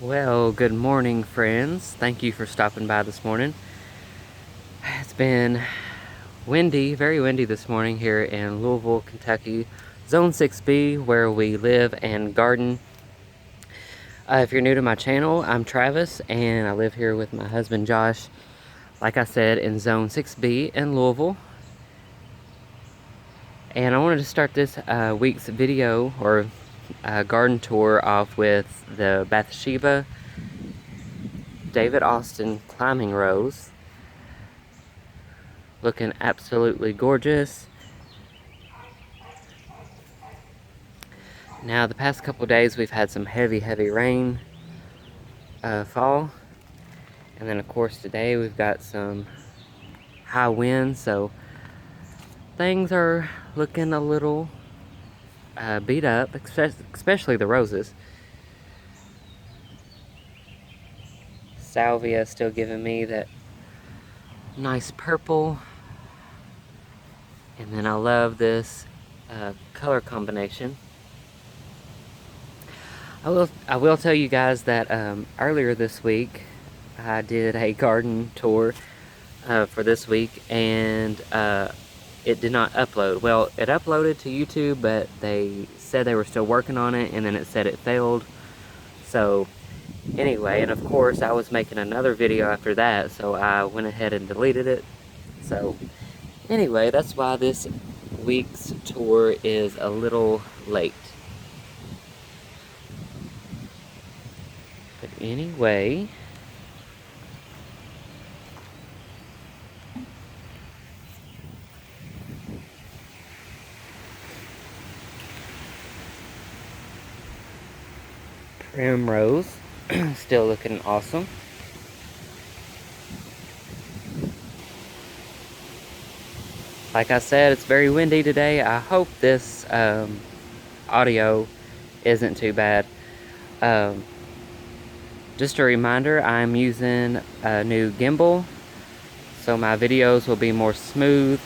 Well, good morning, friends. Thank you for stopping by this morning. It's been windy, very windy this morning here in Louisville, Kentucky, Zone 6B, where we live and garden. If you're new to my channel, I'm Travis, and I live here with my husband, Josh, like I said, in Zone 6B in Louisville. And I wanted to start this week's video, or garden tour, off with the Bathsheba David Austin climbing rose. Looking absolutely gorgeous. Now, the past couple days we've had some heavy rain fall, and then of course today we've got some high winds, so things are looking a little beat up, especially the roses. Salvia still giving me that nice purple, and then I love this color combination. I will tell you guys that earlier this week I did a garden tour for this week, and it did not upload. Well, it uploaded to YouTube, but they said they were still working on it, and then it said it failed. So anyway, and of course I was making another video after that, so I went ahead and deleted it. So anyway, that's why this week's tour is a little late. But anyway, Primrose still looking awesome. Like I said, it's very windy today. I hope this audio isn't too bad. Just a reminder, I'm using a new gimbal, so my videos will be more smooth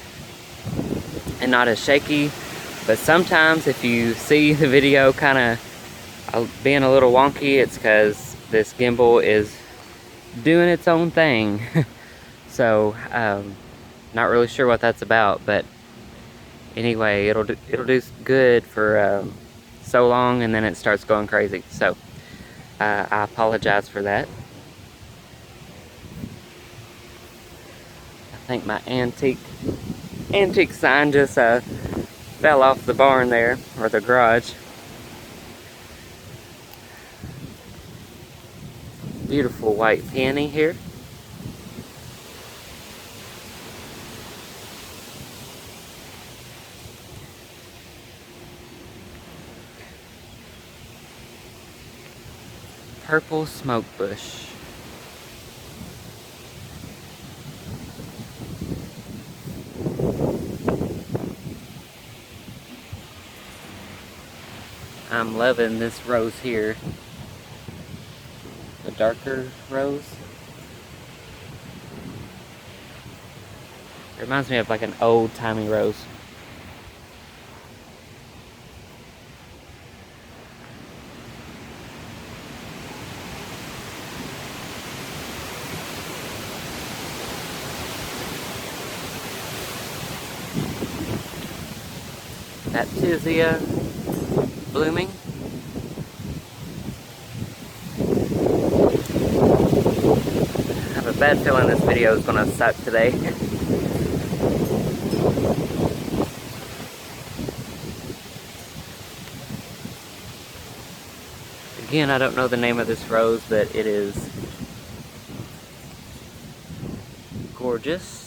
and not as shaky. But sometimes if you see the video kind of being a little wonky, it's because this gimbal is doing its own thing. So not really sure what that's about, but anyway, it'll do good for so long, and then it starts going crazy. So I apologize for that. I think my antique sign just fell off the barn there, or the garage. Beautiful white peony here. Purple smoke bush. I'm loving this rose here. The darker rose. It reminds me of like an old-timey rose. That Tizia blooming. I have a bad feeling this video is gonna suck today. Again, I don't know the name of this rose, but it is gorgeous.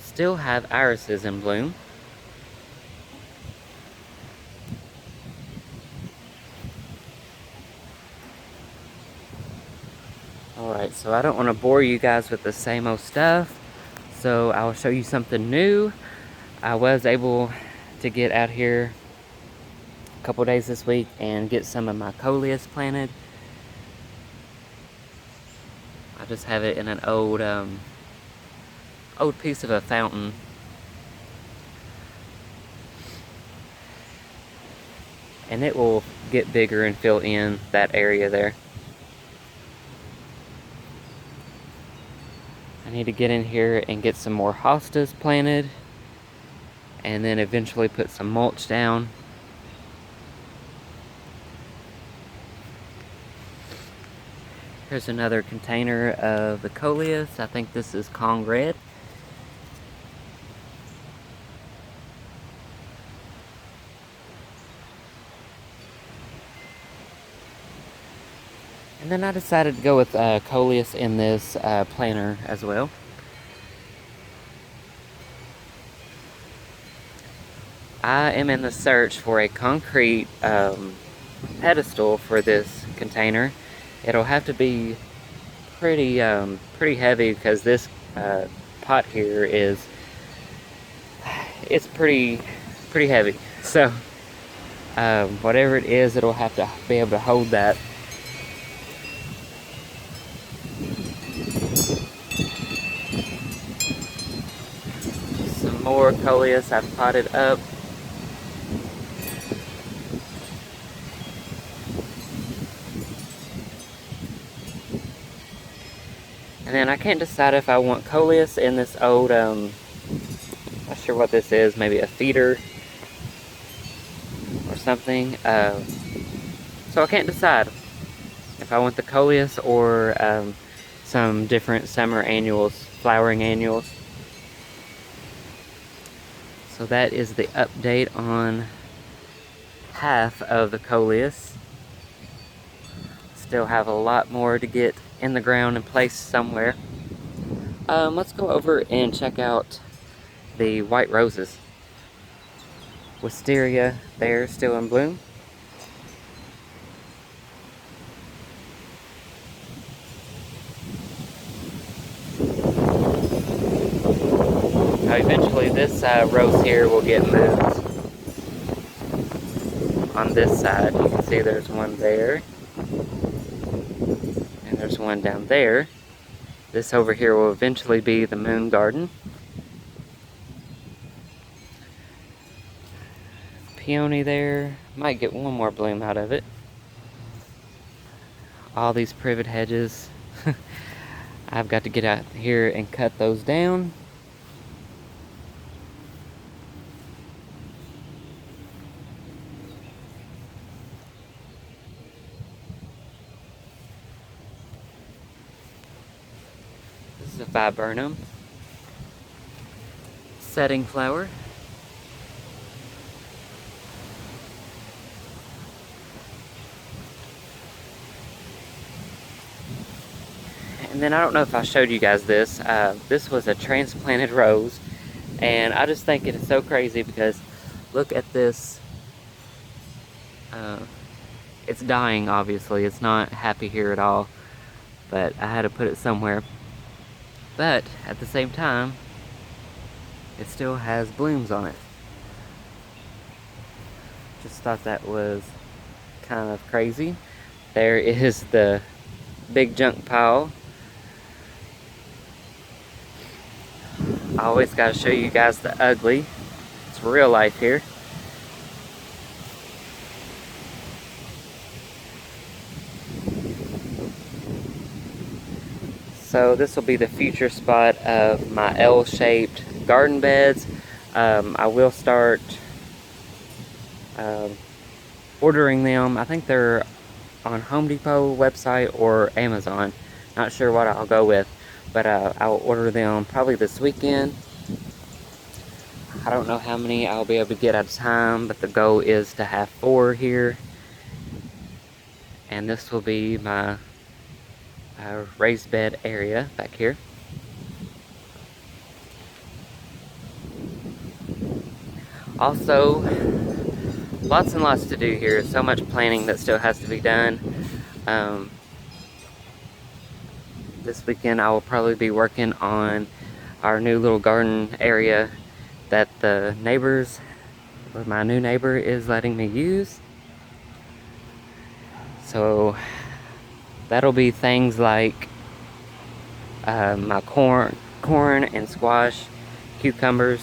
Still have irises in bloom. Alright, so I don't want to bore you guys with the same old stuff, so I will show you something new. I was able to get out here a couple days this week and get some of my coleus planted. I just have it in an old piece of a fountain. and it will get bigger and fill in that area there. I need to get in here and get some more hostas planted, and then eventually put some mulch down. Here's another container of the coleus. I think this is Kong Red. And then I decided to go with coleus in this planter as well. I am in the search for a concrete pedestal for this container. It'll have to be pretty heavy because this pot here it's pretty heavy. So whatever it is, it'll have to be able to hold that. Some more coleus I've potted up. And then I can't decide if I want coleus in this old, not sure what this is, maybe a feeder or something. So I can't decide if I want the coleus or some different summer annuals, flowering annuals. So that is the update on half of the coleus. Still have a lot more to get in the ground and placed somewhere. Let's go over and check out the white roses. Wisteria there, still in bloom. Now eventually this rose here will get moved. On this side, you can see there's one there. And there's one down there. This over here will eventually be the moon garden. Peony there. Might get one more bloom out of it. All these privet hedges. I've got to get out here and cut those down. This is a viburnum. Setting flower. And then I don't know if I showed you guys this. This was a transplanted rose. And I just think it is so crazy because look at this. It's dying, obviously. It's not happy here at all. But I had to put it somewhere. But at the same time, it still has blooms on it. Just thought that was kind of crazy. There is the big junk pile. I always got to show you guys the ugly. It's real life here. So this will be the future spot of my L-shaped garden beds. I will start ordering them. I think they're on Home Depot website or Amazon. Not sure what I'll go with, but I'll order them probably this weekend. I don't know how many I'll be able to get at a time, but the goal is to have 4 here. And this will be my raised bed area back here. Also, lots and lots to do here. So much planning that still has to be done. This weekend I will probably be working on our new little garden area that the neighbors, or my new neighbor, is letting me use. So that'll be things like my corn and squash, cucumbers,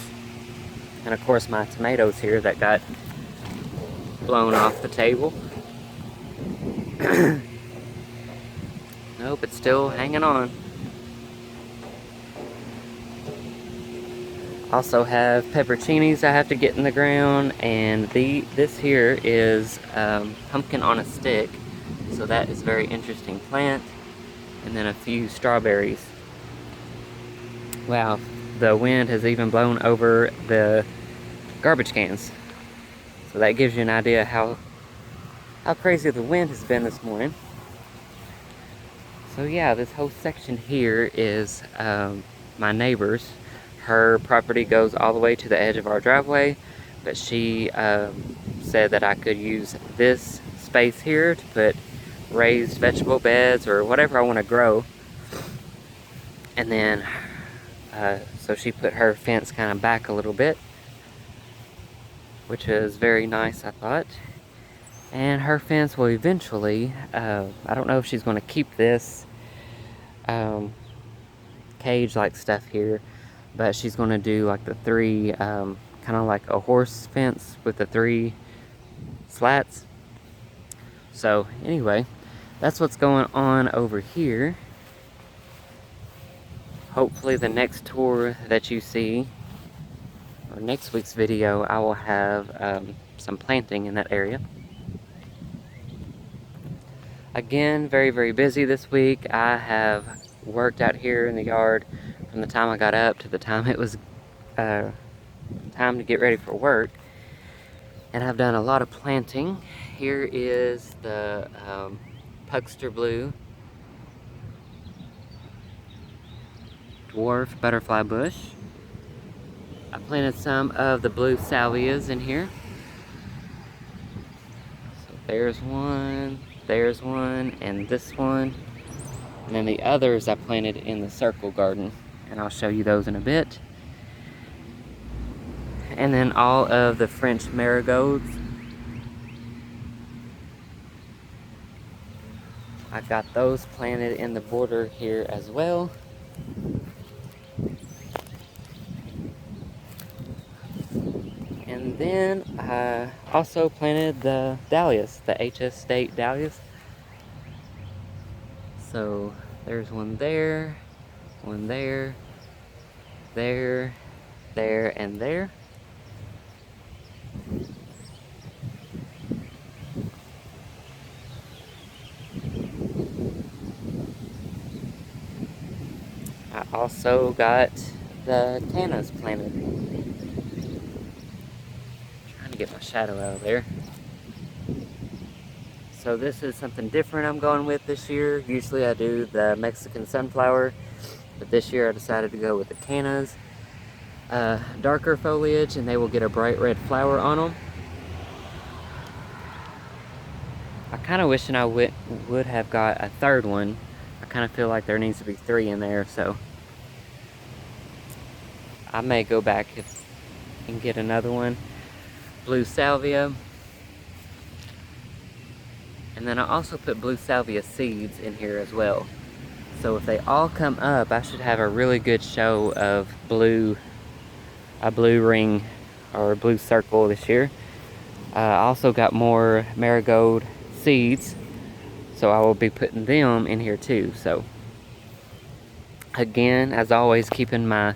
and of course my tomatoes here that got blown off the table. Nope, it's still hanging on. Also have pepperoncinis I have to get in the ground, and this here is pumpkin on a stick, so that is a very interesting plant. And then a few strawberries. Wow, the wind has even blown over the garbage cans, so that gives you an idea how crazy the wind has been this morning. So yeah, this whole section here is my neighbor's. Her property goes all the way to the edge of our driveway, but she said that I could use this space here to put raised vegetable beds or whatever I want to grow. And then, so she put her fence kind of back a little bit, which is very nice, I thought. And her fence will eventually, I don't know if she's going to keep this cage-like stuff here, but she's going to do like the three, kind of like a horse fence with the 3 slats. So anyway, that's what's going on over here. Hopefully the next tour that you see, or next week's video, I will have some planting in that area. Again, very, very busy this week. I have worked out here in the yard from the time I got up to the time it was time to get ready for work. And I've done a lot of planting. Here is the Puxter Blue dwarf butterfly bush. I planted some of the blue salvias in here. So there's one, and this one. And then the others I planted in the circle garden, and I'll show you those in a bit. And then all of the French marigolds. I got those planted in the border here as well. And then I also planted the dahlias, the HS State dahlias. So there's one there, there, and there. I also got the cannas planted. Trying to get my shadow out of there. So this is something different I'm going with this year. Usually I do the Mexican sunflower, but this year I decided to go with the cannas. Darker foliage, and they will get a bright red flower on them. I kind of wishing I would have got a third one. I kind of feel like there needs to be 3 in there, so I may go back and get another one. Blue salvia. And then I also put blue salvia seeds in here as well. So if they all come up, I should have a really good show of a blue ring or a blue circle this year. I also got more marigold seeds, so I will be putting them in here too. So again, as always, keeping my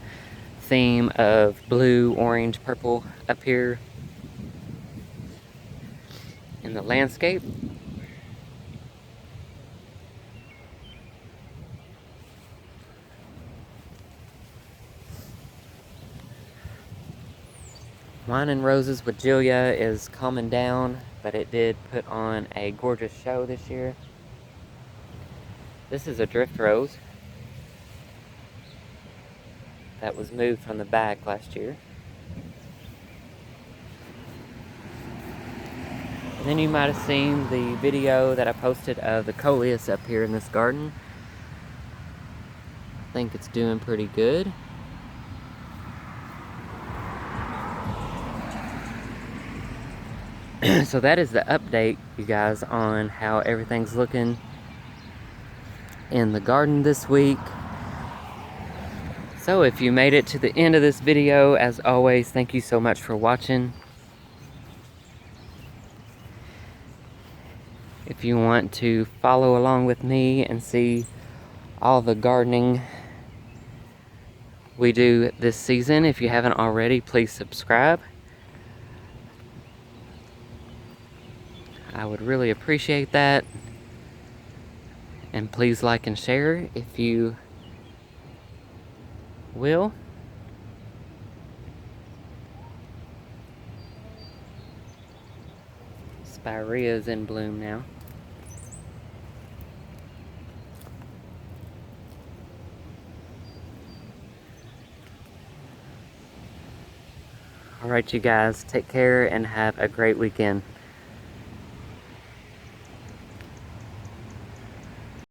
theme of blue, orange, purple up here in the landscape. Wine and Roses with Julia is calming down, but it did put on a gorgeous show this year. This is a drift rose that was moved from the back last year. And then you might have seen the video that I posted of the coleus up here in this garden. I think it's doing pretty good. So that is the update, you guys, on how everything's looking in the garden this week. So if you made it to the end of this video, as always, thank you so much for watching. if you want to follow along with me and see all the gardening we do this season. If you haven't already, please subscribe. I would really appreciate that. And please like and share if you will. Spirea is in bloom now. Alright, you guys, take care and have a great weekend.